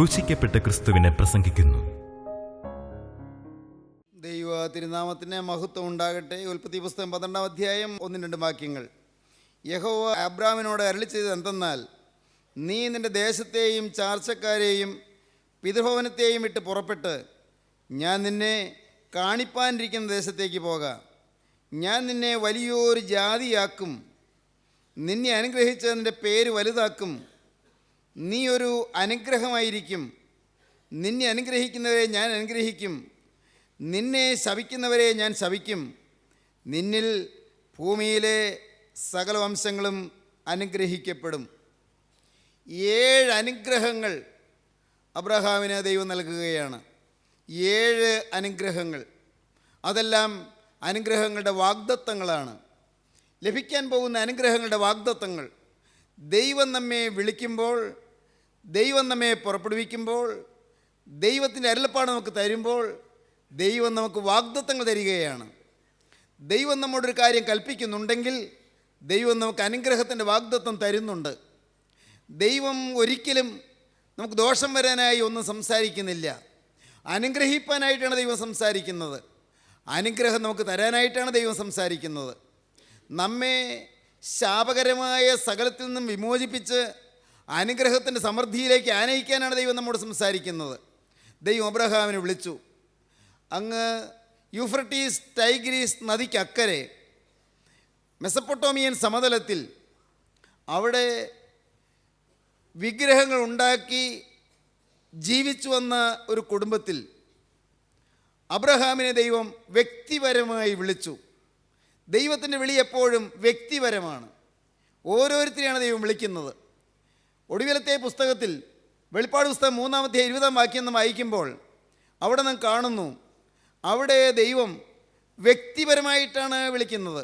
ക്രൂശിക്കപ്പെട്ട ക്രിസ്തുവിനെ പ്രസംഗിക്കുന്നു. ദൈവ തിരുനാമത്തിന് മഹത്വം ഉണ്ടാകട്ടെ. ഉൽപ്പത്തി പുസ്തകം 12-ാം അധ്യായം 1-2 വാക്യങ്ങൾ. യഹോവ അബ്രാമിനോട് അരുളി ചെയ്തത് എന്തെന്നാൽ, നീ നിൻ്റെ ദേശത്തെയും ചാർച്ചക്കാരെയും പിതൃഭവനത്തെയും വിട്ട് പുറപ്പെട്ട് ഞാൻ നിന്നെ കാണിപ്പാനിരിക്കുന്ന ദേശത്തേക്ക് പോകാം. ഞാൻ നിന്നെ വലിയൊരു ജാതിയാക്കും, നിന്നെ അനുഗ്രഹിച്ച് നിൻ്റെ പേര് വലുതാക്കും. നീ ഒരു അനുഗ്രഹമായിരിക്കും. നിന്നെ അനുഗ്രഹിക്കുന്നവരെ ഞാൻ അനുഗ്രഹിക്കും, നിന്നെ ശപിക്കുന്നവരെ ഞാൻ ശപിക്കും. നിന്നിൽ ഭൂമിയിലെ സകല വംശങ്ങളും അനുഗ്രഹിക്കപ്പെടും. 7 അനുഗ്രഹങ്ങൾ അബ്രഹാമിന് ദൈവം നൽകുകയാണ്. 7 അനുഗ്രഹങ്ങൾ. അതെല്ലാം അനുഗ്രഹങ്ങളുടെ വാഗ്ദത്തങ്ങളാണ്. ലഭിക്കാൻ പോകുന്ന അനുഗ്രഹങ്ങളുടെ വാഗ്ദത്തങ്ങൾ. ദൈവം നമ്മെ വിളിക്കുമ്പോൾ, ദൈവം നമ്മെ പുറപ്പെടുവിക്കുമ്പോൾ, ദൈവത്തിൻ്റെ അരുളപ്പാട് നമുക്ക് തരുമ്പോൾ ദൈവം നമുക്ക് വാഗ്ദത്തങ്ങൾ തരികയാണ്. ദൈവം നമ്മോടൊരു കാര്യം കൽപ്പിക്കുന്നുണ്ടെങ്കിൽ ദൈവം നമുക്ക് അനുഗ്രഹത്തിൻ്റെ വാഗ്ദത്തം തരുന്നുണ്ട്. ദൈവം ഒരിക്കലും നമുക്ക് ദോഷം വരാനായി ഒന്നും സംസാരിക്കുന്നില്ല. അനുഗ്രഹിപ്പാനായിട്ടാണ് ദൈവം സംസാരിക്കുന്നത്. അനുഗ്രഹം നമുക്ക് തരാനായിട്ടാണ് ദൈവം സംസാരിക്കുന്നത്. നമ്മെ ശാപകരമായ സകലത്തിൽ നിന്നും വിമോചിപ്പിച്ച് അനുഗ്രഹത്തിൻ്റെ സമൃദ്ധിയിലേക്ക് ആനയിക്കാനാണ് ദൈവം നമ്മോട് സംസാരിക്കുന്നത്. ദൈവം അബ്രഹാമിനെ വിളിച്ചു. അങ്ങ് യൂഫ്രട്ടീസ് ടൈഗ്രീസ് നദിക്കക്കരെ മെസപ്പൊട്ടോമിയൻ സമതലത്തിൽ അവിടെ വിഗ്രഹങ്ങൾ ഉണ്ടാക്കി ജീവിച്ചു വന്ന ഒരു കുടുംബത്തിൽ അബ്രഹാമിനെ ദൈവം വ്യക്തിപരമായി വിളിച്ചു. ദൈവത്തിൻ്റെ വിളി എപ്പോഴും വ്യക്തിപരമാണ്. ഓരോരുത്തരെയാണ് ദൈവം വിളിക്കുന്നത്. ഒടുവിലത്തെ പുസ്തകത്തിൽ വെളിപ്പാട് പുസ്തകം 3-ാം അധ്യായം 20-ാം വാക്യം നാം വായിക്കുമ്പോൾ അവിടെ നാം കാണുന്നു, അവിടെ ദൈവം വ്യക്തിപരമായിട്ടാണ് വിളിക്കുന്നത്.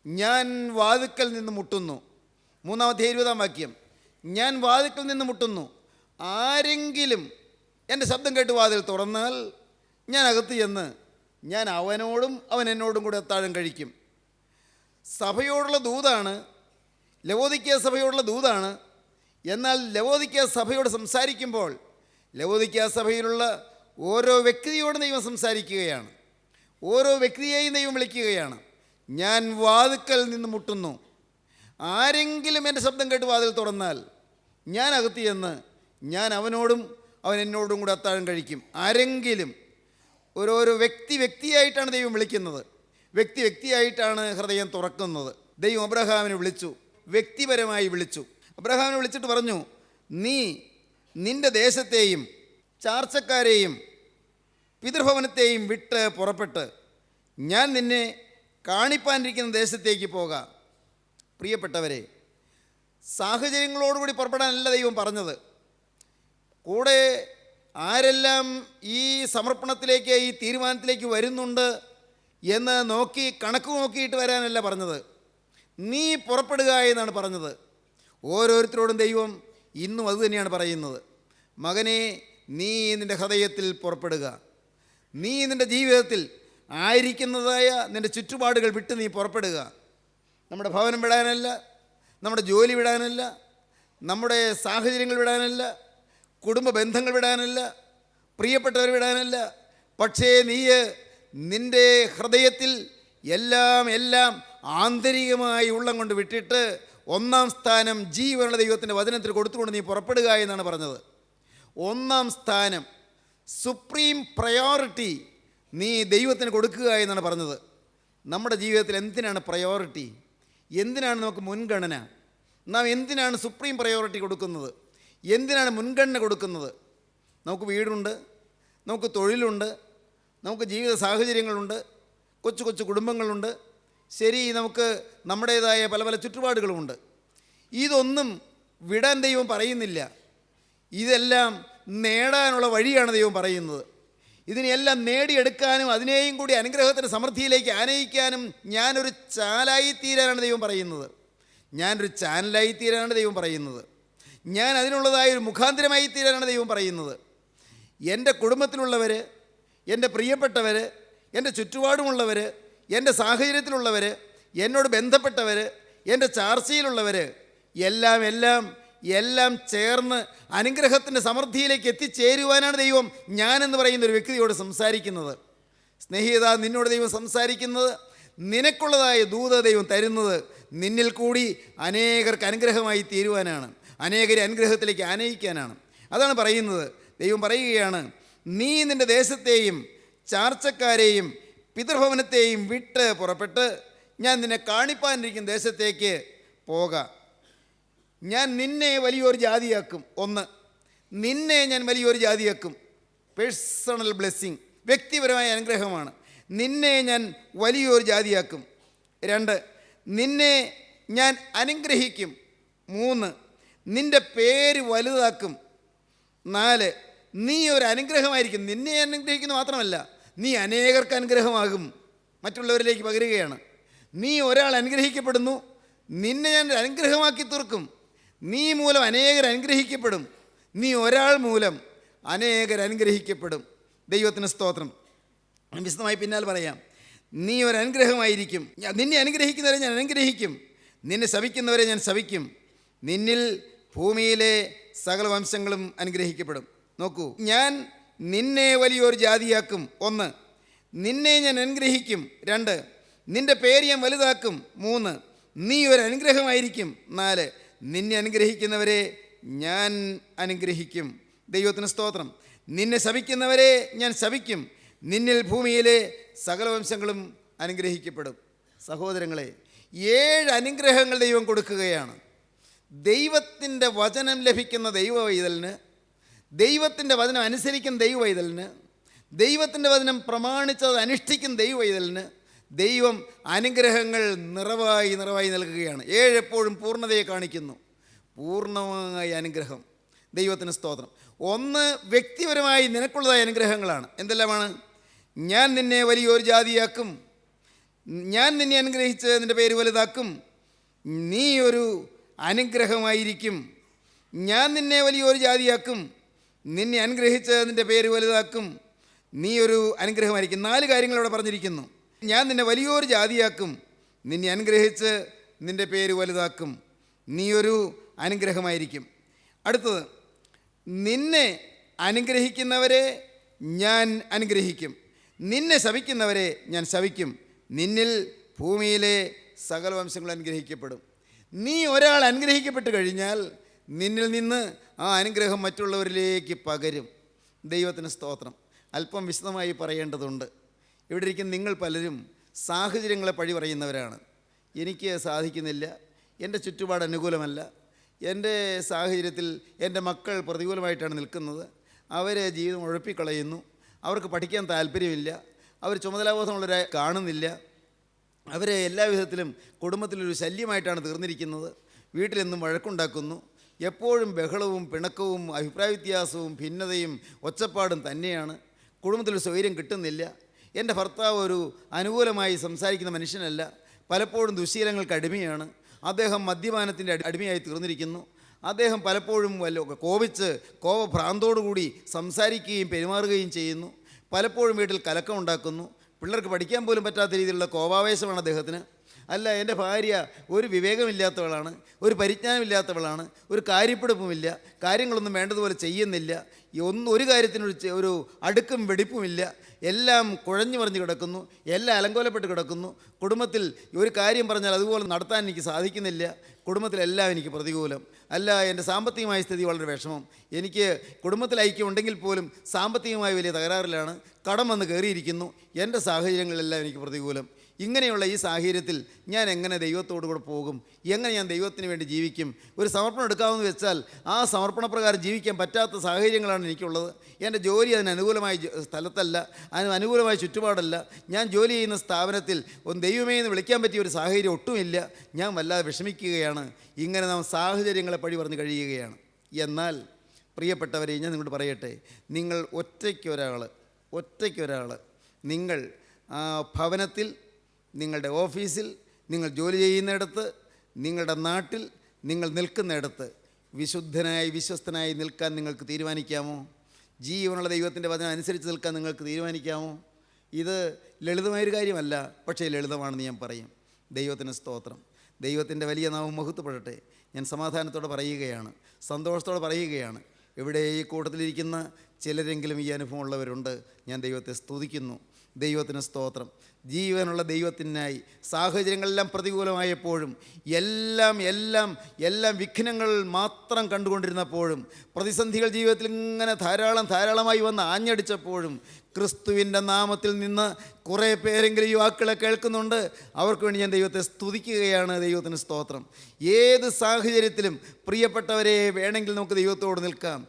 ഞാൻ വാതിൽക്കൽ നിന്ന് മുട്ടുന്നു. 3-ാം അധ്യായം 20-ാം വാക്യം. ഞാൻ വാതിൽക്കൽ നിന്ന് മുട്ടുന്നു, ആരെങ്കിലും എൻ്റെ ശബ്ദം കേട്ട് വാതിൽ തുറന്നാൽ ഞാൻ അകത്ത് ചെന്ന് ഞാൻ അവനോടും അവൻ എന്നോടും കൂടെ അത്താഴം കഴിക്കും. സഭയോടുള്ള ദൂതാണ്, ലവോദിക്ക സഭയോടുള്ള ദൂതാണ്. എന്നാൽ ലവോദിക്ക സഭയോട് സംസാരിക്കുമ്പോൾ ലവോദിക്ക സഭയിലുള്ള ഓരോ വ്യക്തിയോടും ദൈവം സംസാരിക്കുകയാണ്. ഓരോ വ്യക്തിയെയും ദൈവം വിളിക്കുകയാണ്. ഞാൻ വാതിൽക്കൽ നിന്ന് മുട്ടുന്നു, ആരെങ്കിലും എൻ്റെ ശബ്ദം കേട്ട് വാതിൽ തുറന്നാൽ ഞാൻ അകത്ത് ചെന്ന് ഞാൻ അവനോടും അവൻ എന്നോടും കൂടെ അത്താഴം കഴിക്കും. ആരെങ്കിലും, ഓരോരോ വ്യക്തിയായിട്ടാണ് ദൈവം വിളിക്കുന്നത്. വ്യക്തിയായിട്ടാണ് ഹൃദയം തുറക്കുന്നത്. ദൈവം അബ്രഹാമിനെ വിളിച്ചു, വ്യക്തിപരമായി വിളിച്ചു. അബ്രഹാമിനെ വിളിച്ചിട്ട് പറഞ്ഞു, നീ നിൻ്റെ ദേശത്തെയും ചാർച്ചക്കാരെയും പിതൃഭവനത്തെയും വിട്ട് പുറപ്പെട്ട് ഞാൻ നിന്നെ കാണിപ്പാനിരിക്കുന്ന ദേശത്തേക്ക് പോകാം. പ്രിയപ്പെട്ടവരെ, സാഹചര്യങ്ങളോടുകൂടി പുറപ്പെടാനല്ല ദൈവം പറഞ്ഞത്. കൂടെ ആരെല്ലാം ഈ സമർപ്പണത്തിലേക്ക്, ഈ തീരുമാനത്തിലേക്ക് വരുന്നുണ്ട് എന്ന് നോക്കി കണക്ക് നോക്കിയിട്ട് വരാനല്ല പറഞ്ഞത്. നീ പുറപ്പെടുക എന്നാണ് പറഞ്ഞത്. ഓരോരുത്തരോടും ദൈവം ഇന്നും അതുതന്നെയാണ് പറയുന്നത്. മകനെ, നീ നിൻ്റെ ഹൃദയത്തിൽ പുറപ്പെടുക. നീ നിൻ്റെ ജീവിതത്തിൽ ആയിരിക്കുന്നതായ നിൻ്റെ ചുറ്റുപാടുകൾ വിട്ട് നീ പുറപ്പെടുക. നമ്മുടെ ഭവനം വിടാനല്ല, നമ്മുടെ ജോലി വിടാനല്ല, നമ്മുടെ സാഹചര്യങ്ങൾ വിടാനല്ല, കുടുംബ ബന്ധങ്ങൾ വിടാനല്ല, പ്രിയപ്പെട്ടവർ വിടാനല്ല. പക്ഷേ നീ നിൻ്റെ ഹൃദയത്തിൽ എല്ലാം ആന്തരികമായി ഉള്ളം കൊണ്ട് വിട്ടിട്ട് 1-ാം സ്ഥാനം ജീവനുള്ള ദൈവത്തിൻ്റെ വചനത്തിൽ കൊടുത്തുകൊണ്ട് നീ പുറപ്പെടുക എന്നാണ് പറഞ്ഞത്. 1-ാം സ്ഥാനം, സുപ്രീം പ്രയോറിറ്റി നീ ദൈവത്തിന് കൊടുക്കുക എന്നാണ് പറഞ്ഞത്. നമ്മുടെ ജീവിതത്തിൽ എന്തിനാണ് പ്രയോറിറ്റി? എന്തിനാണ് നമുക്ക് മുൻഗണന? നാം എന്തിനാണ് സുപ്രീം പ്രയോറിറ്റി കൊടുക്കുന്നത്? എന്തിനാണ് മുൻഗണന കൊടുക്കുന്നത്? നമുക്ക് വീടുണ്ട്, നമുക്ക് തൊഴിലുണ്ട്, നമുക്ക് ജീവിത സാഹചര്യങ്ങളുണ്ട്, കൊച്ചു കുടുംബങ്ങളുണ്ട്. ശരി, നമുക്ക് നമ്മുടേതായ പല ചുറ്റുപാടുകളുമുണ്ട്. ഇതൊന്നും വിടാൻ ദൈവം പറയുന്നില്ല. ഇതെല്ലാം നേടാനുള്ള വഴിയാണ് ദൈവം പറയുന്നത്. ഇതിനെല്ലാം നേടിയെടുക്കാനും അതിനെയും കൂടി അനുഗ്രഹത്തിൻ്റെ സമൃദ്ധിയിലേക്ക് ആനയിക്കാനും ഞാനൊരു ചാലായി തീരാനാണ് ദൈവം പറയുന്നത്. ഞാനൊരു ചാനലായി തീരാനാണ് ദൈവം പറയുന്നത്. ഞാൻ അതിനുള്ളതായ ഒരു മുഖാന്തരമായി തീരാനാണ് ദൈവം പറയുന്നത്. എൻ്റെ കുടുംബത്തിലുള്ളവർ, എൻ്റെ പ്രിയപ്പെട്ടവർ, എൻ്റെ ചുറ്റുപാടുമുള്ളവർ, എൻ്റെ സാഹചര്യത്തിലുള്ളവർ, എന്നോട് ബന്ധപ്പെട്ടവർ, എൻ്റെ ചാർച്ചയിലുള്ളവർ എല്ലാം എല്ലാം ചേർന്ന് അനുഗ്രഹത്തിൻ്റെ സമൃദ്ധിയിലേക്ക് എത്തിച്ചേരുവാനാണ് ദൈവം ഞാനെന്ന് പറയുന്ന ഒരു വ്യക്തിയോട് സംസാരിക്കുന്നത്. സ്നേഹിത, നിന്നോട് ദൈവം സംസാരിക്കുന്നത് നിനക്കുള്ളതായ ദൂത ദൈവം തരുന്നത് നിന്നിൽ കൂടി അനേകർക്ക് അനുഗ്രഹമായി തീരുവാനാണ്, അനേകരെ അനുഗ്രഹത്തിലേക്ക് ആനയിക്കാനാണ്. അതാണ് പറയുന്നത്. ദൈവം പറയുകയാണ്, നീ നിൻ്റെ ദേശത്തെയും ചാർച്ചക്കാരെയും പിതൃഭവനത്തെയും വിട്ട് പുറപ്പെട്ട് ഞാൻ നിന്നെ കാണിപ്പാനിരിക്കുന്ന ദേശത്തേക്ക് പോക. ഞാൻ നിന്നെ വലിയൊരു ജാതിയാക്കും. ഒന്ന്, നിന്നെ ഞാൻ വലിയൊരു ജാതിയാക്കും. പേഴ്സണൽ ബ്ലെസ്സിങ്, വ്യക്തിപരമായ അനുഗ്രഹമാണ്. നിന്നെ ഞാൻ വലിയൊരു ജാതിയാക്കും. 2, നിന്നെ ഞാൻ അനുഗ്രഹിക്കും. 3, നിൻ്റെ പേര് വലുതാക്കും. 4, നീ ഒരു അനുഗ്രഹമായിരിക്കും. നിന്നെ അനുഗ്രഹിക്കുന്നത് മാത്രമല്ല, നീ അനേകർക്ക് അനുഗ്രഹമാകും, മറ്റുള്ളവരിലേക്ക് പകരുകയാണ്. നീ ഒരാൾ അനുഗ്രഹിക്കപ്പെടുന്നു, നിന്നെ ഞാൻ അനുഗ്രഹമാക്കി തീർക്കും. നീ മൂലം അനേകർ അനുഗ്രഹിക്കപ്പെടും. നീ ഒരാൾ മൂലം അനേകർ അനുഗ്രഹിക്കപ്പെടും. ദൈവത്തിന് സ്തോത്രം. വിശദമായി പിന്നാൽ പറയാം. നീ ഒരു അനുഗ്രഹമായിരിക്കും. നിന്നെ അനുഗ്രഹിക്കുന്നവരെ ഞാൻ അനുഗ്രഹിക്കും, നിന്നെ ശപിക്കുന്നവരെ ഞാൻ ശപിക്കും. നിന്നിൽ ഭൂമിയിലെ സകല വംശങ്ങളും അനുഗ്രഹിക്കപ്പെടും. നോക്കൂ, ഞാൻ നിന്നെ വലിയൊരു ജാതിയാക്കും. 1, നിന്നെ ഞാൻ അനുഗ്രഹിക്കും. 2, നിൻ്റെ പേര് ഞാൻ വലുതാക്കും. 3, നീ ഒരു അനുഗ്രഹമായിരിക്കും. 4, നിന്നെ അനുഗ്രഹിക്കുന്നവരെ ഞാൻ അനുഗ്രഹിക്കും. ദൈവത്തിന് സ്തോത്രം. നിന്നെ ശപിക്കുന്നവരെ ഞാൻ ശപിക്കും, നിന്നിൽ ഭൂമിയിലെ സകല വംശങ്ങളും അനുഗ്രഹിക്കപ്പെടും. സഹോദരങ്ങളെ, 7 അനുഗ്രഹങ്ങൾ ദൈവം കൊടുക്കുകയാണ്. ദൈവത്തിൻ്റെ വചനം ലഭിക്കുന്ന ദൈവവൈതലിന്, ദൈവത്തിൻ്റെ വചനം അനുസരിക്കുന്ന ദൈവവൈതലിന്, ദൈവത്തിൻ്റെ വചനം പ്രമാണിച്ചത് അനുഷ്ഠിക്കുന്ന ദൈവവൈതലിന് ദൈവം അനുഗ്രഹങ്ങൾ നിറവായി നിറവായി നൽകുകയാണ്. 7 എപ്പോഴും പൂർണ്ണതയെ കാണിക്കുന്നു. പൂർണ്ണമായ അനുഗ്രഹം. ദൈവത്തിന് സ്തോത്രം. 1, വ്യക്തിപരമായി നിനക്കുള്ളതായ അനുഗ്രഹങ്ങളാണ്. എന്തെല്ലാമാണ്? ഞാൻ നിന്നെ വലിയൊരു ജാതിയാക്കും, ഞാൻ നിന്നെ അനുഗ്രഹിച്ച് നിൻ്റെ പേര് വലുതാക്കും, നീ ഒരു അനുഗ്രഹമായിരിക്കും. ഞാൻ നിന്നെ വലിയൊരു ജാതിയാക്കും, നിന്നെ അനുഗ്രഹിച്ച് നിൻ്റെ പേര് വലുതാക്കും, നീ ഒരു അനുഗ്രഹമായിരിക്കും. 4 കാര്യങ്ങൾ അവിടെ പറഞ്ഞിരിക്കുന്നു. ഞാൻ നിന്നെ വലിയൊരു ജാതിയാക്കും, നിന്നെ അനുഗ്രഹിച്ച് നിൻ്റെ പേര് വലുതാക്കും, നീ ഒരു അനുഗ്രഹമായിരിക്കും. അടുത്തത്, നിന്നെ അനുഗ്രഹിക്കുന്നവരെ ഞാൻ അനുഗ്രഹിക്കും, നിന്നെ ശപിക്കുന്നവരെ ഞാൻ ശപിക്കും, നിന്നിൽ ഭൂമിയിലെ സകല വംശങ്ങൾ അനുഗ്രഹിക്കപ്പെടും. നീ ഒരാൾ അനുഗ്രഹിക്കപ്പെട്ട് കഴിഞ്ഞാൽ നിന്നിൽ നിന്ന് ആ അനുഗ്രഹം മറ്റുള്ളവരിലേക്ക് പകരും. ദൈവത്തിന് സ്തോത്രം. അല്പം വിശദമായി പറയേണ്ടതുണ്ട്. ഇവിടെ ഇരിക്കുന്ന നിങ്ങൾ പലരും സാഹചര്യങ്ങളെ പഴി പറയുന്നവരാണ്. എനിക്ക് സാധിക്കുന്നില്ല, എൻ്റെ ചുറ്റുപാട് അനുകൂലമല്ല, എൻ്റെ സാഹചര്യത്തിൽ എൻ്റെ മക്കൾ പ്രതികൂലമായിട്ടാണ് നിൽക്കുന്നത്, അവരെ ജീവിതം ഉഴപ്പിക്കളയുന്നു, അവർക്ക് പഠിക്കാൻ താല്പര്യമില്ല, അവർ ചുമതലാബോധമുള്ളവരെ കാണുന്നില്ല, അവരെ എല്ലാ വിധത്തിലും കുടുംബത്തിലൊരു ശല്യമായിട്ടാണ് തീർന്നിരിക്കുന്നത്, വീട്ടിലെന്നും വഴക്കുണ്ടാക്കുന്നു, എപ്പോഴും ബഹളവും പിണക്കവും അഭിപ്രായ വ്യത്യാസവും ഭിന്നതയും ഒച്ചപ്പാടും തന്നെയാണ്, കുടുംബത്തിലൊരു സ്വൈര്യം കിട്ടുന്നില്ല, എൻ്റെ ഭർത്താവ് ഒരു അനുകൂലമായി സംസാരിക്കുന്ന മനുഷ്യനല്ല, പലപ്പോഴും ദുശ്ശീലങ്ങൾക്ക് അടിമയാണ്, അദ്ദേഹം മദ്യപാനത്തിൻ്റെ അടിമയായി തീർന്നിരിക്കുന്നു, അദ്ദേഹം പലപ്പോഴും കോപിച്ച് കോപഭ്രാന്തോടുകൂടി സംസാരിക്കുകയും പെരുമാറുകയും ചെയ്യുന്നു, പലപ്പോഴും വീട്ടിൽ കലക്കമുണ്ടാക്കുന്നു, പിള്ളേർക്ക് പഠിക്കാൻ പോലും പറ്റാത്ത രീതിയിലുള്ള കോപാവേശമാണ് അദ്ദേഹത്തിന്. അല്ല, എൻ്റെ ഭാര്യ ഒരു വിവേകമില്ലാത്തവളാണ്, ഒരു പരിജ്ഞാനമില്ലാത്തവളാണ്, ഒരു കാര്യപ്പെടുപ്പുമില്ല, കാര്യങ്ങളൊന്നും വേണ്ടതുപോലെ ചെയ്യുന്നില്ല, ഒരു കാര്യത്തിനൊരു അടുക്കും വെടിപ്പുമില്ല, എല്ലാം കുഴഞ്ഞു മറിഞ്ഞ് കിടക്കുന്നു, എല്ലാം അലങ്കോലപ്പെട്ട് കിടക്കുന്നു, കുടുംബത്തിൽ ഒരു കാര്യം പറഞ്ഞാൽ അതുപോലെ നടത്താൻ എനിക്ക് സാധിക്കുന്നില്ല, കുടുംബത്തിലെല്ലാം എനിക്ക് പ്രതികൂലം. അല്ല, എൻ്റെ സാമ്പത്തികമായ സ്ഥിതി വളരെ വിഷമം, എനിക്ക് കുടുംബത്തിൽ ഐക്യം ഉണ്ടെങ്കിൽ പോലും സാമ്പത്തികമായ വലിയ തകരാറിലാണ്, കടം വന്ന് കയറിയിരിക്കുന്നു, എൻ്റെ സാഹചര്യങ്ങളെല്ലാം എനിക്ക് പ്രതികൂലം. ഇങ്ങനെയുള്ള ഈ സാഹചര്യത്തിൽ ഞാൻ എങ്ങനെ ദൈവത്തോടു കൂടെ പോകും? എങ്ങനെ ഞാൻ ദൈവത്തിന് വേണ്ടി ജീവിക്കും? ഒരു സമർപ്പണം എടുക്കാമെന്ന് വെച്ചാൽ ആ സമർപ്പണപ്രകാരം ജീവിക്കാൻ പറ്റാത്ത സാഹചര്യങ്ങളാണ് എനിക്കുള്ളത്. എൻ്റെ ജോലി അതിന് അനുകൂലമായ സ്ഥലത്തല്ല, അതിന് അനുകൂലമായ ചുറ്റുപാടല്ല, ഞാൻ ജോലി ചെയ്യുന്ന സ്ഥാപനത്തിൽ ദൈവമേ എന്ന് വിളിക്കാൻ പറ്റിയ ഒരു സാഹചര്യം ഒട്ടുമില്ല, ഞാൻ വല്ലാതെ വിഷമിക്കുകയാണ്. ഇങ്ങനെ നാം സാഹചര്യങ്ങളെ പഴി പറഞ്ഞ് കഴിയുകയാണ്. എന്നാൽ പ്രിയപ്പെട്ടവരെ, ഞാൻ നിങ്ങളോട് പറയട്ടെ, നിങ്ങൾ ഒറ്റയ്ക്കൊരാൾ നിങ്ങൾ ഭവനത്തിൽ, നിങ്ങളുടെ ഓഫീസിൽ, നിങ്ങൾ ജോലി ചെയ്യുന്നിടത്ത്, നിങ്ങളുടെ നാട്ടിൽ, നിങ്ങൾ നിൽക്കുന്നിടത്ത് വിശുദ്ധനായി വിശ്വസ്തനായി നിൽക്കാൻ നിങ്ങൾക്ക് തീരുമാനിക്കാമോ? ജീവനുള്ള ദൈവത്തിൻ്റെ വചനം അനുസരിച്ച് നിൽക്കാൻ നിങ്ങൾക്ക് തീരുമാനിക്കാമോ? ഇത് ലളിതമായൊരു കാര്യമല്ല, പക്ഷേ ലളിതമാണെന്ന് ഞാൻ പറയും. ദൈവത്തിന് സ്തോത്രം. ദൈവത്തിൻ്റെ വലിയ നാമം മഹത്വപ്പെടട്ടെ. ഞാൻ സമാധാനത്തോടെ പറയുകയാണ്, സന്തോഷത്തോടെ പറയുകയാണ്. ഇവിടെ ഈ കൂട്ടത്തിലിരിക്കുന്ന ചിലരെങ്കിലും ഈ അനുഭവമുള്ളവരുണ്ട്. ഞാൻ ദൈവത്തെ സ്തുതിക്കുന്നു. ദൈവത്തിന് സ്തോത്രം. ജീവനുള്ള ദൈവത്തിനായി സാഹചര്യങ്ങളെല്ലാം പ്രതികൂലമായപ്പോഴും എല്ലാം വിഘ്നങ്ങൾ മാത്രം കണ്ടുകൊണ്ടിരുന്നപ്പോഴും പ്രതിസന്ധികൾ ജീവിതത്തിൽ ഇങ്ങനെ ധാരാളമായി വന്ന് ആഞ്ഞടിച്ചപ്പോഴും ക്രിസ്തുവിൻ്റെ നാമത്തിൽ നിന്ന് കുറേ പേരെങ്കിലും ഈ വാക്കുകളെ കേൾക്കുന്നുണ്ട്. അവർക്ക് വേണ്ടി ഞാൻ ദൈവത്തെ സ്തുതിക്കുകയാണ്. ദൈവത്തിന് സ്തോത്രം. ഏത് സാഹചര്യത്തിലും പ്രിയപ്പെട്ടവരെ, വേണമെങ്കിൽ നമുക്ക് ദൈവത്തോട് നിൽക്കാം.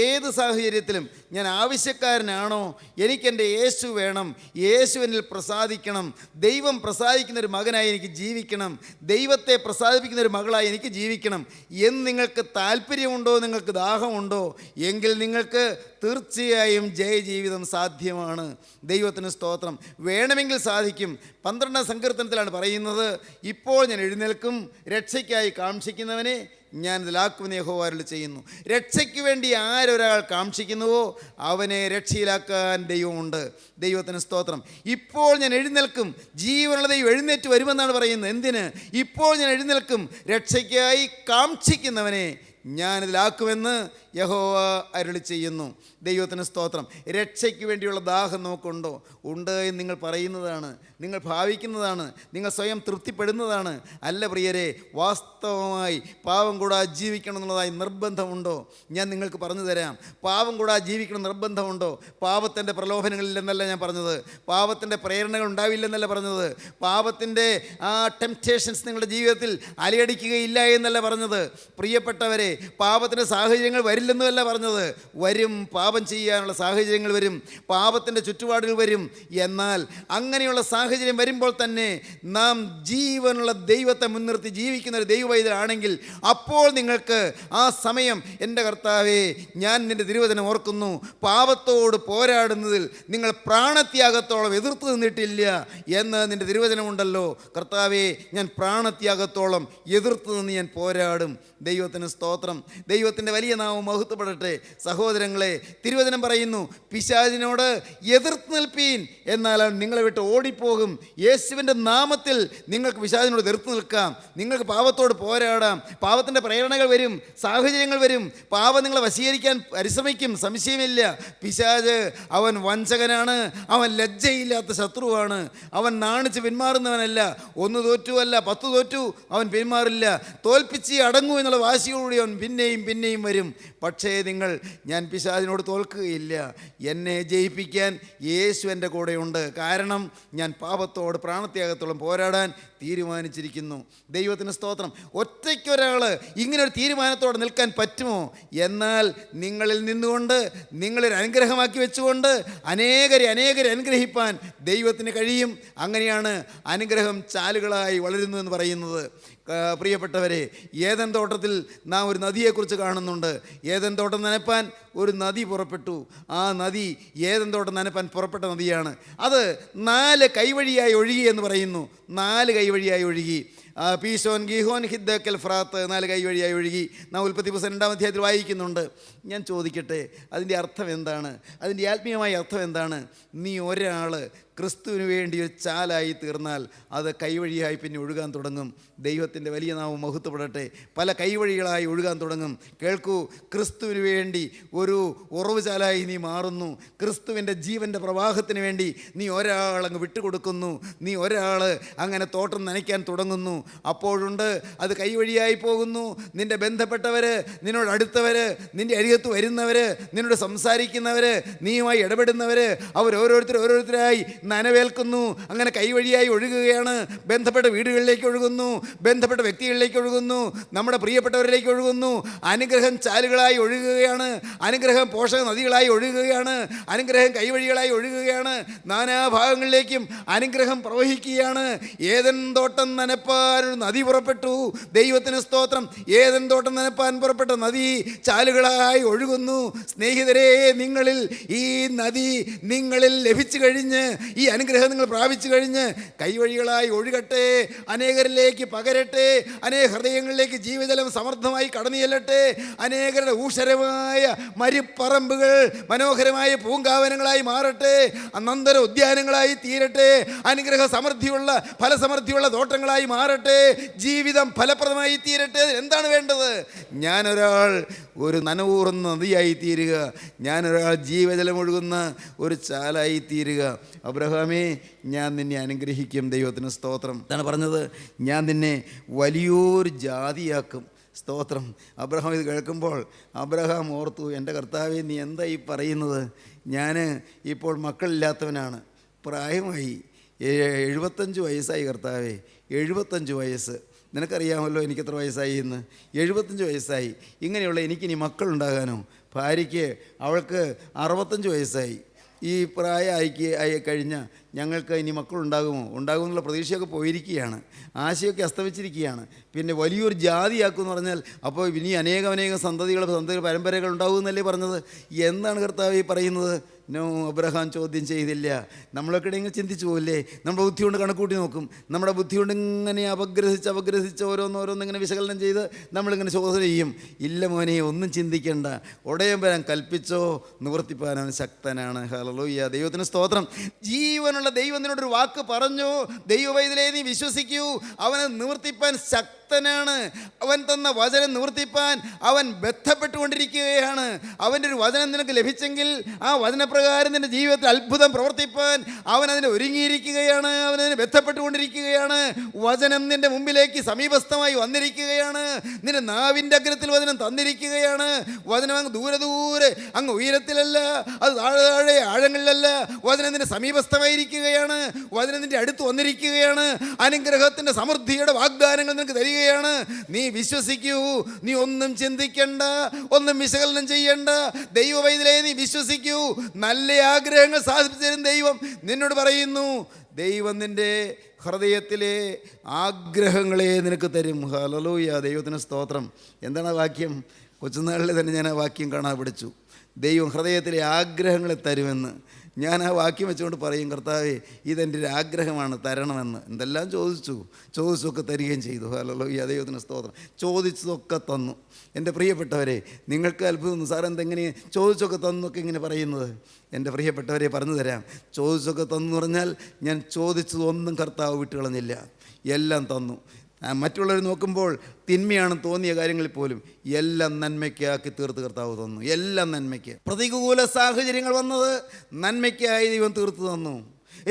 ഏത് സാഹചര്യത്തിലും ഞാൻ ആവശ്യക്കാരനാണോ, എനിക്കെൻ്റെ യേശു വേണം, യേശു എന്നിൽ പ്രസാദിക്കണം, ദൈവം പ്രസാദിക്കുന്ന ഒരു മകനായി എനിക്ക് ജീവിക്കണം, ദൈവത്തെ പ്രസാദിപ്പിക്കുന്ന ഒരു മകളായി എനിക്ക് ജീവിക്കണം എന്ന് നിങ്ങൾക്ക് താല്പര്യമുണ്ടോ, നിങ്ങൾക്ക് ദാഹമുണ്ടോ, എങ്കിൽ നിങ്ങൾക്ക് തീർച്ചയായും ജയജീവിതം സാധ്യമാണ്. ദൈവത്തിന് സ്തോത്രം. വേണമെങ്കിൽ സാധിക്കും. 12-ാം സങ്കീർത്തനത്തിലാണ് പറയുന്നത്, ഇപ്പോൾ ഞാൻ എഴുന്നേൽക്കും, രക്ഷയ്ക്കായി കാംക്ഷിക്കുന്നവനെ ഞാൻ ഇതിലാക്കുമെന്ന് യഹോവ അരുളി ചെയ്യുന്നു. രക്ഷയ്ക്ക് വേണ്ടി ആരൊരാൾ കാംക്ഷിക്കുന്നുവോ അവനെ രക്ഷയിലാക്കാൻ ദൈവമുണ്ട്. ദൈവത്തിന് സ്തോത്രം. ഇപ്പോൾ ഞാൻ എഴുന്നേൽക്കും, ജീവനുള്ള ദൈവം എഴുന്നേറ്റ് വരുമെന്നാണ് പറയുന്നത്. എന്തിന്? ഇപ്പോൾ ഞാൻ എഴുന്നേൽക്കും, രക്ഷയ്ക്കായി കാംക്ഷിക്കുന്നവനെ ഞാനിതിലാക്കുമെന്ന് യഹോവ അരുളി ചെയ്യുന്നു. ദൈവത്തിന് സ്തോത്രം. രക്ഷയ്ക്ക് വേണ്ടിയുള്ള ദാഹം നോക്കുണ്ടോ? ഉണ്ട് എന്ന് നിങ്ങൾ പറയുന്നതാണ്, നിങ്ങൾ ഭാവിക്കുന്നതാണ്, നിങ്ങൾ സ്വയം തൃപ്തിപ്പെടുന്നതാണ്. അല്ല പ്രിയരെ, വാസ്തവമായി പാവം കൂടാതെ ജീവിക്കണം എന്നുള്ളതായി നിർബന്ധമുണ്ടോ? ഞാൻ നിങ്ങൾക്ക് പറഞ്ഞു തരാം. പാവം കൂടാതെ ജീവിക്കണം നിർബന്ധമുണ്ടോ? പാപത്തിൻ്റെ പ്രലോഭനങ്ങളില്ലെന്നല്ല ഞാൻ പറഞ്ഞത്, പാപത്തിൻ്റെ പ്രേരണകൾ ഉണ്ടാവില്ലെന്നല്ല പറഞ്ഞത്, പാപത്തിൻ്റെ ആ ടെംപ്റ്റേഷൻസ് നിങ്ങളുടെ ജീവിതത്തിൽ അലയടിക്കുകയില്ല എന്നല്ല പറഞ്ഞത്. പ്രിയപ്പെട്ടവരെ, പാപത്തിൻ്റെ സാഹചര്യങ്ങൾ വരില്ലെന്നുമല്ല പറഞ്ഞത്. വരും, പാപം ചെയ്യാനുള്ള സാഹചര്യങ്ങൾ വരും, പാപത്തിൻ്റെ ചുറ്റുപാടുകൾ വരും. എന്നാൽ അങ്ങനെയുള്ള സാഹചര്യം വരുമ്പോൾ തന്നെ നാം ജീവനുള്ള ദൈവത്തെ മുൻനിർത്തി ജീവിക്കുന്ന ഒരു ദൈവവൈദ്യരാണെങ്കിൽ അപ്പോൾ നിങ്ങൾക്ക് ആ സമയം, എൻ്റെ കർത്താവേ, ഞാൻ നിൻ്റെ തിരുവചനം ഓർക്കുന്നു, പാപത്തോട് പോരാടുന്നതിൽ നിങ്ങൾ പ്രാണത്യാഗത്തോളം എതിർത്ത് നിന്നിട്ടില്ല എന്ന് നിൻ്റെ തിരുവചനമുണ്ടല്ലോ. കർത്താവേ, ഞാൻ പ്രാണത്യാഗത്തോളം എതിർത്ത് നിന്ന് ഞാൻ പോരാടും. ദൈവത്തിന് സ്തോത്രം. ദൈവത്തിൻ്റെ വലിയ നാമം മഹത്വപ്പെടട്ടെ. സഹോദരങ്ങളെ, തിരുവചനം പറയുന്നു, പിശാചിനോട് എതിർത്ത് നിൽപ്പീൻ, എന്നാൽ നിങ്ങളെ വിട്ട് ഓടിപ്പോകും. യേശുവിൻ്റെ നാമത്തിൽ നിങ്ങൾക്ക് പിശാചിനോട് എതിർത്ത് നിൽക്കാം. നിങ്ങൾക്ക് പാപത്തോട് പോരാടാം. പാപത്തിൻ്റെ പ്രേരണകൾ വരും, സാഹചര്യങ്ങൾ വരും, പാപം നിങ്ങളെ വശീകരിക്കാൻ പരിശ്രമിക്കും, സംശയമില്ല. പിശാച് അവൻ വഞ്ചകനാണ്, അവൻ ലജ്ജയില്ലാത്ത ശത്രുവാണ്, അവൻ നാണിച്ച് പിന്മാറുന്നവനല്ല. 1 തോറ്റുമല്ല 10 തോറ്റു അവൻ പിന്മാറില്ല. തോൽപ്പിച്ച് അടങ്ങൂ എന്നുള്ള വാശിയോടുകൂടി അവൻ പിന്നെയും വരും. പക്ഷേ ഞാൻ പിശാചിനോട് തോൽക്കുകയില്ല. എന്നെ ജയിപ്പിക്കാൻ യേശു എൻ്റെ കൂടെയുണ്ട്. കാരണം ഞാൻ പാപത്തോട് പ്രാണത്യാഗത്തോളം പോരാടാൻ തീരുമാനിച്ചിരിക്കുന്നു. ദൈവത്തിന് സ്തോത്രം. ഒറ്റയ്ക്കൊരാൾ ഇങ്ങനൊരു തീരുമാനത്തോടെ നിൽക്കാൻ പറ്റുമോ? എന്നാൽ നിങ്ങളിൽ നിന്നുകൊണ്ട്, നിങ്ങളൊരു അനുഗ്രഹമാക്കി വെച്ചുകൊണ്ട് അനേകരെ അനുഗ്രഹിപ്പാൻ ദൈവത്തിന് കഴിയും. അങ്ങനെയാണ് അനുഗ്രഹം ചാലുകളായി വളരുന്നു എന്ന് പറയുന്നത്. പ്രിയപ്പെട്ടവരെ, ഏദൻ തോട്ടത്തിൽ നാം ഒരു നദിയെക്കുറിച്ച് കാണുന്നുണ്ട്. ഏദൻ തോട്ടം നനപ്പാൻ ഒരു നദി പുറപ്പെട്ടു. ആ നദി ഏദൻ തോട്ടം നനപ്പാൻ പുറപ്പെട്ട നദിയാണ്. അത് 4 കൈവഴിയായി ഒഴുകി എന്ന് പറയുന്നു. 4 കൈവഴിയായി ഒഴുകി. പീശോൻ, ഗീഹോൻ, ഹിദ്ദക്കൽ, ഫ്രാത്ത് 4 കൈവഴിയായി ഒഴുകി. നാം ഉൽപ്പത്തി പുസ്തകം 2-ാം അധ്യായത്തിൽ വായിക്കുന്നുണ്ട്. ഞാൻ ചോദിക്കട്ടെ, അതിൻ്റെ അർത്ഥം എന്താണ്? അതിൻ്റെ ആത്മീയമായ അർത്ഥം എന്താണ്? നീ ഒരാൾ ക്രിസ്തുവിന് വേണ്ടി ഒരു ചാലായി തീർന്നാൽ അത് കൈവഴിയായി പിന്നെ ഒഴുകാൻ തുടങ്ങും. ദൈവത്തിൻ്റെ വലിയ നാമം മഹത്വപ്പെടട്ടെ. പല കൈവഴികളായി ഒഴുകാൻ തുടങ്ങും. കേൾക്കൂ, ക്രിസ്തുവിന് വേണ്ടി ഒരു ഉറവ് ചാലായി നീ മാറുന്നു. ക്രിസ്തുവിൻ്റെ ജീവൻ്റെ പ്രവാഹത്തിന് വേണ്ടി നീ ഒരാളങ്ങ് വിട്ടുകൊടുക്കുന്നു. നീ ഒരാൾ അങ്ങനെ തോട്ടം നനയ്ക്കാൻ തുടങ്ങുന്നു. അപ്പോഴുണ്ട് അത് കൈവഴിയായി പോകുന്നു. നിൻ്റെ ബന്ധപ്പെട്ടവർ, നിന്നോട് അടുത്തവർ, നിൻ്റെ അരികത്ത് വരുന്നവർ, നിന്നോട് സംസാരിക്കുന്നവർ, നീയുമായി ഇടപെടുന്നവർ, ഓരോരുത്തരായി നനവേൽക്കുന്നു. അങ്ങനെ കൈവഴിയായി ഒഴുകുകയാണ്. ബന്ധപ്പെട്ട വീടുകളിലേക്ക് ഒഴുകുന്നു, ബന്ധപ്പെട്ട വ്യക്തികളിലേക്ക് ഒഴുകുന്നു, നമ്മുടെ പ്രിയപ്പെട്ടവരിലേക്ക് ഒഴുകുന്നു. അനുഗ്രഹം ചാലുകളായി ഒഴുകുകയാണ്. അനുഗ്രഹം പോഷക നദികളായി ഒഴുകുകയാണ്. അനുഗ്രഹം കൈവഴികളായി ഒഴുകുകയാണ്. നാനാഭാഗങ്ങളിലേക്കും അനുഗ്രഹം പ്രവഹിക്കുകയാണ്. ഏദൻ തോട്ടം നനപ്പാൻ ഒരു നദി പുറപ്പെട്ടു. ദൈവത്തിന് സ്തോത്രം. ഏദൻ തോട്ടം നനപ്പാൻ പുറപ്പെട്ട നദി ചാലുകളായി ഒഴുകുന്നു. സ്നേഹിതരെ, ഈ നദി നിങ്ങളിൽ ലഭിച്ചു കഴിഞ്ഞ്, ഈ അനുഗ്രഹം നിങ്ങൾ പ്രാപിച്ചു കഴിഞ്ഞ് കൈവഴികളായി ഒഴുകട്ടെ, അനേകരിലേക്ക് പകരട്ടെ, അനേക ഹൃദയങ്ങളിലേക്ക് ജീവജലം സമൃദ്ധമായി കടന്നു ചെല്ലട്ടെ. അനേകരുടെ ഊഷരമായ മരുപ്പറമ്പുകൾ മനോഹരമായ പൂങ്കാവനങ്ങളായി മാറട്ടെ, അനന്തര ഉദ്യാനങ്ങളായി തീരട്ടെ, അനുഗ്രഹ സമൃദ്ധിയുള്ള ഫലസമൃദ്ധിയുള്ള തോട്ടങ്ങളായി മാറട്ടെ. മാറട്ടെ, ജീവിതം ഫലപ്രദമായി തീരട്ടെ. എന്താണ് വേണ്ടത്? ഞാനൊരാൾ ഒരു നനവൂറുന്ന നദിയായി തീരുക, ഞാനൊരാൾ ജീവജലം ഒഴുകുന്ന ഒരു ചാലായി തീരുക. അബ്രഹാമേ, ഞാൻ നിന്നെ അനുഗ്രഹിക്കും. ദൈവത്തിന് സ്തോത്രം. എന്താണ് പറഞ്ഞത്? ഞാൻ നിന്നെ വലിയൊരു ജാതിയാക്കും. സ്തോത്രം. അബ്രഹാം ഇത് കേൾക്കുമ്പോൾ അബ്രഹാം ഓർത്തു, എൻ്റെ കർത്താവേ, നീ എന്താ ഈ പറയുന്നത്? ഞാൻ ഇപ്പോൾ മക്കളില്ലാത്തവനാണ്, പ്രായമായി, 75 വയസ്സായി കർത്താവേ, 75 വയസ്സ്. നിനക്കറിയാമല്ലോ എനിക്കെത്ര വയസ്സായി എന്ന്. 75 വയസ്സായി. ഇങ്ങനെയുള്ള എനിക്കിനി മക്കളുണ്ടാകാനോ? ഭാര്യയ്ക്ക്, അവൾക്ക് 65 വയസ്സായി. ഈ പ്രായമായി കഴിഞ്ഞാൽ ഞങ്ങൾക്ക് ഇനി മക്കളുണ്ടാകുമോ? ഉണ്ടാകുമെന്നുള്ള പ്രതീക്ഷയൊക്കെ പോയിരിക്കുകയാണ്, ആശയൊക്കെ അസ്തമിച്ചിരിക്കുകയാണ്. പിന്നെ വലിയൊരു ജാതിയാക്കുമെന്ന് പറഞ്ഞാൽ അപ്പോൾ ഇനി അനേകം സന്തതി പരമ്പരകൾ ഉണ്ടാകുമെന്നല്ലേ പറഞ്ഞത്? എന്താണ് കർത്താവ് ഈ പറയുന്നത്? നോ, അബ്രഹാം ചോദ്യം ചെയ്തില്ല. നമ്മളൊക്കെ ഇങ്ങനെ ചിന്തിച്ചു പോകില്ലേ? നമ്മുടെ ബുദ്ധി കൊണ്ട് കണക്കൂട്ടി നോക്കും. നമ്മുടെ ബുദ്ധി കൊണ്ട് ഇങ്ങനെ അപഗ്രഹിച്ച് ഓരോന്നിങ്ങനെ വിശകലനം ചെയ്ത് നമ്മളിങ്ങനെ ചോദ്യം ചെയ്യും. ഇല്ല മോനെ, ഒന്നും ചിന്തിക്കേണ്ട, ഉടയം വരാൻ കൽപ്പിച്ചോ, നിവർത്തിപ്പാൻ അവൻ ശക്തനാണ്. ഹല്ലേലൂയ, ദൈവത്തിന് സ്തോത്രം. ജീവനുള്ള ദൈവം നിന്നോടൊരു വാക്ക് പറഞ്ഞു, ദൈവവൈതലേ നീ വിശ്വസിക്കൂ, അവനെ നിവർത്തിപ്പാൻ ശക്തനാണ്. അവൻ തന്ന വചനം നിവർത്തിപ്പാൻ അവൻ ബന്ധപ്പെട്ടുകൊണ്ടിരിക്കുകയാണ്. അവൻ്റെ ഒരു വചനം നിനക്ക് ലഭിച്ചെങ്കിൽ ആ വചനപ്രകാരം നിന്റെ ജീവിതത്തിൽ അത്ഭുതം പ്രവർത്തിപ്പാൻ അവൻ അതിനെ ഒരുങ്ങിയിരിക്കുകയാണ്, അവനതിനെ ബന്ധപ്പെട്ടുകൊണ്ടിരിക്കുകയാണ്. വചനം നിന്റെ മുമ്പിലേക്ക് സമീപസ്ഥമായി വന്നിരിക്കുകയാണ്. നിന്റെ നാവിൻ്റെ അഗ്രത്തിൽ വചനം തന്നിരിക്കുകയാണ്. വചനം അങ്ങ് ദൂരെ അങ്ങ് ഉയരത്തിലല്ല, അത് താഴെ ആഴങ്ങളിലല്ല. വചനം നിന്റെ സമീപസ്ഥമായിരിക്കുകയാണ്. വചനം നിന്റെ അടുത്ത് വന്നിരിക്കുകയാണ്. അനുഗ്രഹത്തിൻ്റെ സമൃദ്ധിയുടെ വാഗ്ദാനങ്ങൾ നിനക്ക് തരികയാണ്. നീ വിശ്വസിക്കൂ, നീ ഒന്നും ചിന്തിക്കണ്ട, ഒന്നും വിശകലനം ചെയ്യണ്ട. ദൈവവൈതലേ നീ വിശ്വസിക്കൂ, നല്ല ആഗ്രഹങ്ങൾ സാധിച്ചു തരും ദൈവം. നിന്നോട് പറയുന്നു, ദൈവം നിൻ്റെ ഹൃദയത്തിലെ ആഗ്രഹങ്ങളെ നിനക്ക് തരും. ഹല്ലേലൂയ, ദൈവത്തിന് സ്തോത്രം. എന്താണ് ആ വാക്യം? കൊച്ചുനാളിൽ തന്നെ ഞാൻ ആ വാക്യം കാണാൻ പഠിച്ചു. ദൈവം ഹൃദയത്തിലെ ആഗ്രഹങ്ങളെ തരുമെന്ന്. ഞാൻ ആ വാക്യം വെച്ചുകൊണ്ട് പറയും, കർത്താവേ, ഇതെൻ്റെ ഒരു ആഗ്രഹമാണ്, തരണമെന്ന്. എന്തെല്ലാം ചോദിച്ചൊക്കെ തരികയും ചെയ്തു. ഹല്ലേലൂയ, ദൈവത്തിന് സ്തോത്രം. ചോദിച്ചതൊക്കെ തന്നു. എൻ്റെ പ്രിയപ്പെട്ടവരെ, നിങ്ങൾക്ക് അത്ഭുതം, സാർ എന്തെങ്ങനെ ചോദിച്ചൊക്കെ തന്നൊക്കെ ഇങ്ങനെ പറയുന്നത്? എൻ്റെ പ്രിയപ്പെട്ടവരെ, പറഞ്ഞു തരാം. ചോദിച്ചൊക്കെ തന്നു പറഞ്ഞാൽ ഞാൻ ചോദിച്ചതൊന്നും കർത്താവ് വിട്ട് കളഞ്ഞില്ല, എല്ലാം തന്നു. മറ്റുള്ളവർ നോക്കുമ്പോൾ തിന്മയാണ് തോന്നിയ കാര്യങ്ങളിൽ പോലും എല്ലാം നന്മയ്ക്കാക്കി തീർത്ത് കർത്താവ് തന്നു. എല്ലാം നന്മയ്ക്ക്. പ്രതികൂല സാഹചര്യങ്ങൾ വന്നത് നന്മയ്ക്കായി ദൈവം തീർത്തു തന്നു.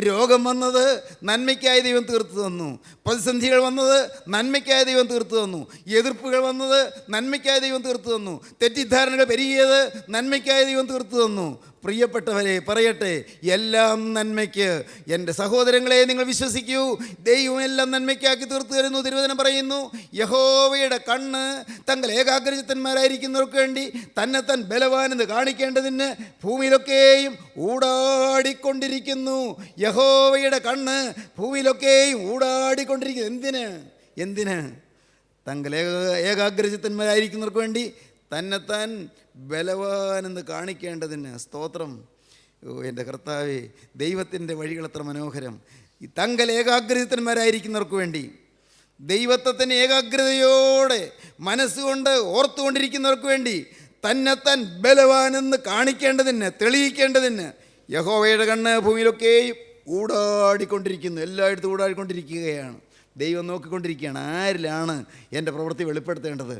രോഗം വന്നത് നന്മയ്ക്കായി ദൈവം തീർത്തു തന്നു. പ്രതിസന്ധികൾ വന്നത് നന്മയ്ക്കായി ദൈവം തീർത്തു തന്നു. എതിർപ്പുകൾ വന്നത് നന്മയ്ക്കായി ദൈവം തീർത്തു തന്നു. തെറ്റിദ്ധാരണകൾ പെരുകിയത് നന്മയ്ക്കായി ദൈവം തീർത്തു തന്നു. പ്രിയപ്പെട്ടവരെ, പറയട്ടെ, എല്ലാം നന്മയ്ക്ക്. എൻ്റെ സഹോദരങ്ങളെ, നിങ്ങൾ വിശ്വസിക്കൂ, ദൈവം എല്ലാം നന്മയ്ക്കാക്കി തീർത്തു തരുന്നു. തിരുവചനം പറയുന്നു, യഹോവയുടെ കണ്ണ് തങ്ങൾ ഏകാഗ്രചിത്തന്മാരായിരിക്കുന്നവർക്ക് വേണ്ടി തന്നെത്താൻ ബലവാനെന്ന് കാണിക്കേണ്ടതിന് ഭൂമിയിലൊക്കെയും ഊടാടിക്കൊണ്ടിരിക്കുന്നു. യഹോവയുടെ കണ്ണ് ഭൂമിയിലൊക്കെയും ഊടാടിക്കൊണ്ടിരിക്കുന്നു. എന്തിന്? തങ്ങൾ ഏകാഗ്രചിത്തന്മാരായിരിക്കുന്നവർക്ക് വേണ്ടി തന്നെത്താൻ ബലവാനെന്ന് കാണിക്കേണ്ടതിന്. സ്തോത്രം. എൻ്റെ കർത്താവേ, ദൈവത്തിൻ്റെ വഴികൾ എത്ര മനോഹരം. ഈ തങ്കൽ ഏകാഗ്രചിത്തന്മാരായിരിക്കുന്നവർക്ക് വേണ്ടി, ദൈവത്വത്തിന് ഏകാഗ്രതയോടെ മനസ്സുകൊണ്ട് ഓർത്തുകൊണ്ടിരിക്കുന്നവർക്ക് വേണ്ടി തന്നെത്താൻ ബലവാനെന്ന് കാണിക്കേണ്ടതിന്, തെളിയിക്കേണ്ടതിന് യഹോവയുടെ കണ്ണ് ഭൂമിയിലൊക്കെയും ഊടാടിക്കൊണ്ടിരിക്കുന്നു. എല്ലായിടത്തും ഊടാടിക്കൊണ്ടിരിക്കുകയാണ്. ദൈവം നോക്കിക്കൊണ്ടിരിക്കുകയാണ്. ആരിലാണ് എൻ്റെ പ്രവൃത്തി വെളിപ്പെടുത്തേണ്ടത്?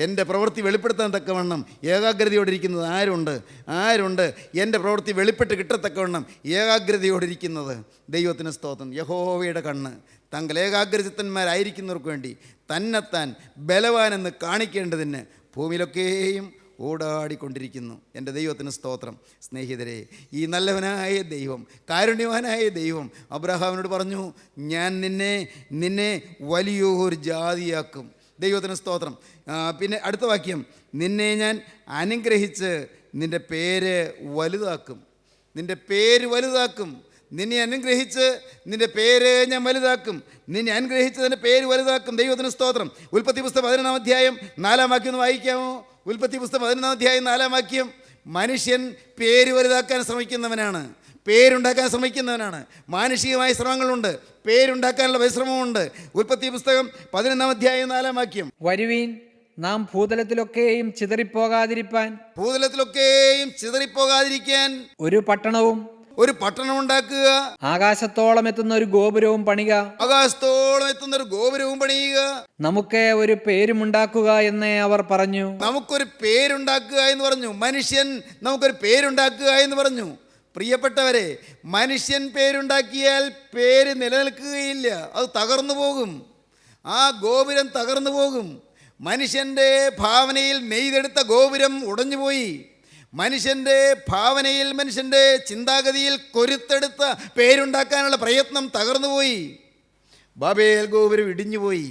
എൻ്റെ പ്രവൃത്തി വെളിപ്പെടുത്താൻ തക്കവണ്ണം ഏകാഗ്രതയോടിരിക്കുന്നത് ആരുണ്ട്? എൻ്റെ പ്രവൃത്തി വെളിപ്പെട്ട് കിട്ടത്തക്കവണ്ണം ഏകാഗ്രതയോടിരിക്കുന്നത്. ദൈവത്തിന് സ്തോത്രം. യഹോവയുടെ കണ്ണ് തങ്ങൾ ഏകാഗ്രചിത്തന്മാരായിരിക്കുന്നവർക്ക് വേണ്ടി തന്നെത്താൻ ബലവാനെന്ന് കാണിക്കേണ്ടതിന് ഭൂമിയിലൊക്കെയും ഓടാടിക്കൊണ്ടിരിക്കുന്നു. എൻ്റെ ദൈവത്തിന് സ്തോത്രം. സ്നേഹിതരെ, ഈ നല്ലവനായ ദൈവം, കാരുണ്യവാനായ ദൈവം അബ്രഹാമിനോട് പറഞ്ഞു, ഞാൻ നിന്നെ വലിയൊരു ജാതിയാക്കും. ദൈവത്തിന് സ്തോത്രം. പിന്നെ അടുത്ത വാക്യം, നിന്നെ ഞാൻ അനുഗ്രഹിച്ച് നിൻ്റെ പേര് വലുതാക്കും. നിൻ്റെ പേര് വലുതാക്കും. നിന്നെ അനുഗ്രഹിച്ച് നിൻ്റെ പേര് ഞാൻ വലുതാക്കും. നിന്നെ അനുഗ്രഹിച്ച് നിൻ്റെ പേര് വലുതാക്കും. ദൈവത്തിന് സ്തോത്രം. ഉൽപ്പത്തി പുസ്തകം 11-ാം അധ്യായം 4-ാം വാക്യം ഒന്ന് വായിക്കാമോ? ഉൽപ്പത്തി പുസ്തകം 11-ാം അധ്യായം 4-ാം വാക്യം. മനുഷ്യൻ പേര് വലുതാക്കാൻ ശ്രമിക്കുന്നവനാണ്, പേരുണ്ടാക്കാൻ ശ്രമിക്കുന്നവനാണ്. മാനുഷികമായ ശ്രമങ്ങളുണ്ട്, പേരുണ്ടാക്കാനുള്ള പരിശ്രമമുണ്ട്. ഉൽപ്പത്തി പുസ്തകം 11-ാം അധ്യായം 4-ാം വാക്യം. വരുവീൻ, നാം ഭൂതലത്തിലൊക്കെയും ചിതറിപ്പോകാതിരിക്കാൻ ഒരു പട്ടണവും ഒരു പട്ടണം ഉണ്ടാക്കുക, ആകാശത്തോളം എത്തുന്ന ഒരു ഗോപുരവും പണിക, ആകാശത്തോളം എത്തുന്ന ഒരു ഗോപുരവും പണിയുക, നമുക്ക് ഒരു പേരുമുണ്ടാക്കുക എന്ന് അവർ പറഞ്ഞു. നമുക്കൊരു പേരുണ്ടാക്കുക എന്ന് പറഞ്ഞു. മനുഷ്യൻ നമുക്കൊരു പേരുണ്ടാക്കുക എന്ന് പറഞ്ഞു. പ്രിയപ്പെട്ടവരെ, മനുഷ്യൻ പേരുണ്ടാക്കിയാൽ പേര് നിലനിൽക്കുകയില്ല, അത് തകർന്നു പോകും. ആ ഗോപുരം തകർന്നു പോകും. മനുഷ്യൻ്റെ ഭാവനയിൽ നെയ്തെടുത്ത ഗോപുരം ഉടഞ്ഞുപോയി. മനുഷ്യൻ്റെ ഭാവനയിൽ, മനുഷ്യൻ്റെ ചിന്താഗതിയിൽ കൊരുത്തെടുത്ത പേരുണ്ടാക്കാനുള്ള പ്രയത്നം തകർന്നുപോയി. ബാബേൽ ഗോപുരം ഇടിഞ്ഞുപോയി.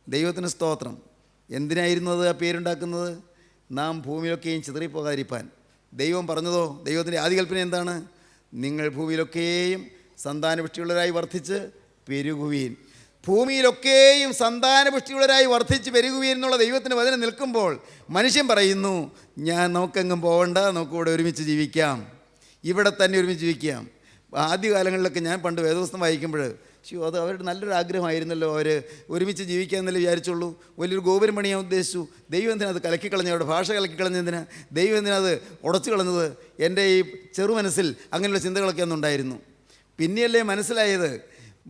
ദൈവത്തിന് സ്തോത്രം. എന്തിനായിരുന്നു അത് ആ പേരുണ്ടാക്കുന്നത്? നാം ഭൂമിയിലൊക്കെയും ചിതറിപ്പോകാതിരിപ്പാൻ. ദൈവം പറഞ്ഞതോ, ദൈവത്തിൻ്റെ ആദികൽപ്പന എന്താണ്? നിങ്ങൾ ഭൂമിയിലൊക്കെയും സന്താനപുഷ്ടിയുള്ളവരായി വർദ്ധിച്ച് പെരുകുവീൻ. ഭൂമിയിലൊക്കെയും സന്താനപുഷ്ടിയുള്ളവരായി വർദ്ധിച്ച് പെരുകുവീൻ എന്നുള്ള ദൈവത്തിൻ്റെ വചനം നിൽക്കുമ്പോൾ മനുഷ്യൻ പറയുന്നു, നമുക്കെങ്ങും പോകണ്ട, നമുക്കിവിടെ ഒരുമിച്ച് ജീവിക്കാം, ഇവിടെ തന്നെ ഒരുമിച്ച് ജീവിക്കാം. ആദ്യകാലങ്ങളിലൊക്കെ ഞാൻ പണ്ട് വേദപുസ്തകം വായിക്കുമ്പോൾ അത് അവരുടെ നല്ലൊരു ആഗ്രഹമായിരുന്നല്ലോ, അവർ ഒരുമിച്ച് ജീവിക്കുക എന്നല്ലേ വിചാരിച്ചുള്ളൂ. വലിയൊരു ഗോപുരം പണിയാൻ ഉദ്ദേശിച്ചു. ദൈവം എന്തിനാ അത് കലക്കിക്കളഞ്ഞ, അവിടെ ഭാഷ കലക്കിക്കളഞ്ഞതിന് ദൈവം എന്തിനാ അത് ഉടച്ചു കളഞ്ഞത്? എൻ്റെ ഈ ചെറുമനസ്സിൽ അങ്ങനെയുള്ള ചിന്തകളൊക്കെ ഒന്നുണ്ടായിരുന്നു. പിന്നെയല്ലേ മനസ്സിലായത്,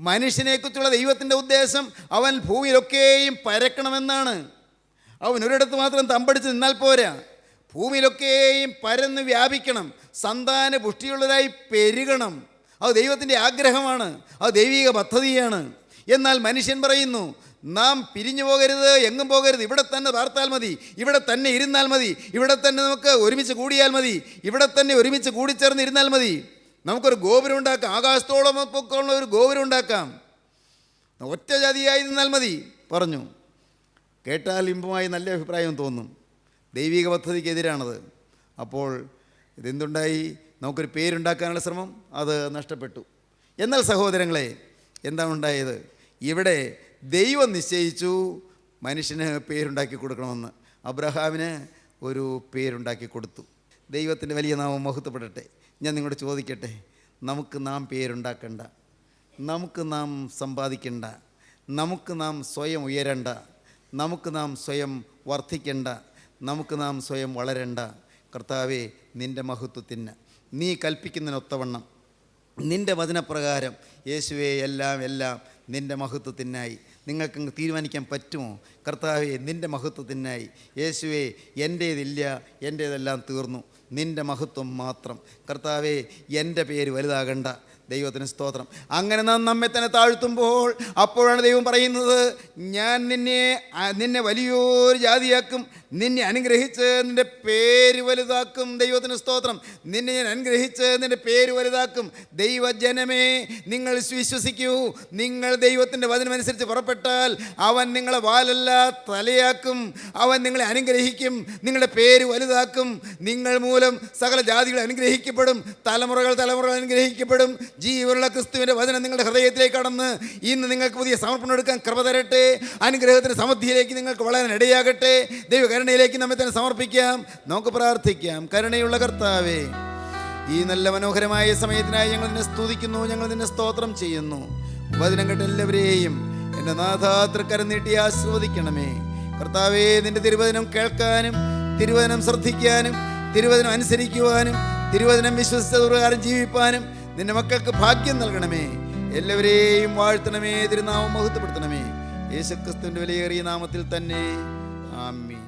മനുഷ്യനെക്കുറിച്ചുള്ള ദൈവത്തിൻ്റെ ഉദ്ദേശം അവൻ ഭൂമിയിലൊക്കെയും പരക്കണമെന്നാണ്. അവൻ ഒരിടത്ത് മാത്രം തമ്പടിച്ച് നിന്നാൽ പോരാ, ഭൂമിയിലൊക്കെയും പരന്ന് വ്യാപിക്കണം, സന്താന പുഷ്ടിയുള്ളവരായി പെരുകണം. അത് ദൈവത്തിൻ്റെ ആഗ്രഹമാണ്, അത് ദൈവിക പദ്ധതിയാണ്. എന്നാൽ മനുഷ്യൻ പറയുന്നു, നാം പിരിഞ്ഞു പോകരുത്, എങ്ങും പോകരുത്, ഇവിടെ തന്നെ പാർത്താൽ മതി, ഇവിടെ തന്നെ ഇരുന്നാൽ മതി, ഇവിടെ തന്നെ നമുക്ക് ഒരുമിച്ച് കൂടിയാൽ മതി, ഇവിടെ തന്നെ ഒരുമിച്ച് കൂടിച്ചേർന്ന് ഇരുന്നാൽ മതി, നമുക്കൊരു ഗോപുരം ഉണ്ടാക്കാം, ആകാശത്തോളം പൊക്കമുള്ള ഒരു ഗോപുരം ഉണ്ടാക്കാം, ഒറ്റ ജാതിയായി നിന്നാൽ മതി പറഞ്ഞു. കേട്ടാൽ ഇമ്പമായി നല്ല അഭിപ്രായം തോന്നും. ദൈവിക പദ്ധതിക്കെതിരാണത്. അപ്പോൾ ഇതെന്തുണ്ടായി? നമുക്കൊരു പേരുണ്ടാക്കാനുള്ള ശ്രമം അത് നഷ്ടപ്പെട്ടു. എന്നാൽ സഹോദരങ്ങളെ, എന്താണ് ഉണ്ടായത്? ഇവിടെ ദൈവം നിശ്ചയിച്ചു മനുഷ്യന് പേരുണ്ടാക്കി കൊടുക്കണമെന്ന്. അബ്രഹാമിന് ഒരു പേരുണ്ടാക്കി കൊടുത്തു. ദൈവത്തിൻ്റെ വലിയ നാമം മഹത്വപ്പെടട്ടെ. ഞാൻ നിങ്ങളോട് ചോദിക്കട്ടെ, നമുക്ക് നാം പേരുണ്ടാക്കണ്ട, നമുക്ക് നാം സമ്പാദിക്കണ്ട, നമുക്ക് നാം സ്വയം ഉയരണ്ട, നമുക്ക് നാം സ്വയം വർദ്ധിക്കണ്ട, നമുക്ക് നാം സ്വയം വളരണ്ട. കർത്താവേ, നിൻ്റെ മഹത്വത്തിന്, നീ കൽപ്പിക്കുന്നതിനൊത്തവണ്ണം, നിൻ്റെ വചനപ്രകാരം യേശുവേ എല്ലാം നിൻ്റെ മഹത്വത്തിനായി. നിങ്ങൾക്കങ്ങ് തീരുമാനിക്കാൻ പറ്റുമോ? കർത്താവേ, നിൻ്റെ മഹത്വത്തിനായി. യേശുവേ, എൻ്റേതില്ല, എൻ്റേതെല്ലാം തീർന്നു, നിൻ്റെ മഹത്വം മാത്രം. കർത്താവേ, എൻ്റെ പേര് വലുതാകണ്ട. ദൈവത്തിന് സ്തോത്രം. അങ്ങനെ നാം നമ്മെ തന്നെ താഴ്ത്തുമ്പോൾ അപ്പോഴാണ് ദൈവം പറയുന്നത്, ഞാൻ നിന്നെ വലിയൊരു ജാതിയാക്കും, നിന്നെ അനുഗ്രഹിച്ച് നിൻ്റെ പേര് വലുതാക്കും. ദൈവത്തിന് സ്തോത്രം. നിന്നെ ഞാൻ അനുഗ്രഹിച്ച് നിൻ്റെ പേര് വലുതാക്കും. ദൈവജനമേ, നിങ്ങൾ വിശ്വസിക്കൂ. നിങ്ങൾ ദൈവത്തിൻ്റെ വചനമനുസരിച്ച് പുറപ്പെട്ടാൽ അവൻ നിങ്ങളെ വാലല്ല തലയാക്കും. അവൻ നിങ്ങളെ അനുഗ്രഹിക്കും, നിങ്ങളുടെ പേര് വലുതാക്കും. നിങ്ങൾ മൂലം സകല ജാതികൾ അനുഗ്രഹിക്കപ്പെടും, തലമുറകൾ അനുഗ്രഹിക്കപ്പെടും. ജീവനുള്ള ക്രിസ്തുവിൻ്റെ വചനം നിങ്ങളുടെ ഹൃദയത്തിലേക്ക് കടന്ന് ഇന്ന് നിങ്ങൾക്ക് പുതിയ സമർപ്പണം എടുക്കാൻ കൃപ തരട്ടെ. അനുഗ്രഹത്തിൻ്റെ സമൃദ്ധിയിലേക്ക് നിങ്ങൾക്ക് വളരാൻ ഇടയാകട്ടെ. ദൈവകരുണയിലേക്ക് നമ്മെ തന്നെ സമർപ്പിക്കാം. നമുക്ക് പ്രാർത്ഥിക്കാം. കരുണയുള്ള കർത്താവേ, ഈ നല്ല മനോഹരമായ സമയത്തിനായി ഞങ്ങൾ നിന്നെ സ്തുതിക്കുന്നു, ഞങ്ങൾ നിന്നെ സ്തോത്രം ചെയ്യുന്നു. വചനം കേട്ട എല്ലാവരെയും എൻ്റെ നാഥാതൃക്കരം നീട്ടി ആശീർവദിക്കണമേ. കർത്താവേ, നിൻ്റെ തിരുവചനം കേൾക്കാനും, തിരുവചനം ശ്രദ്ധിക്കാനും, തിരുവചനം അനുസരിക്കുവാനും, തിരുവചനം വിശ്വസിച്ച പ്രകാരം ജീവിപ്പാനും നിന്റെ മക്കൾക്ക് ഭാഗ്യം നൽകണമേ. എല്ലാവരെയും വാഴ്ത്തണമേ, തിരുനാമം മഹത്വപ്പെടുത്തണമേ. യേശുക്രിസ്തുവിൻ്റെ വിലയേറിയ നാമത്തിൽ തന്നെ. ആമീൻ.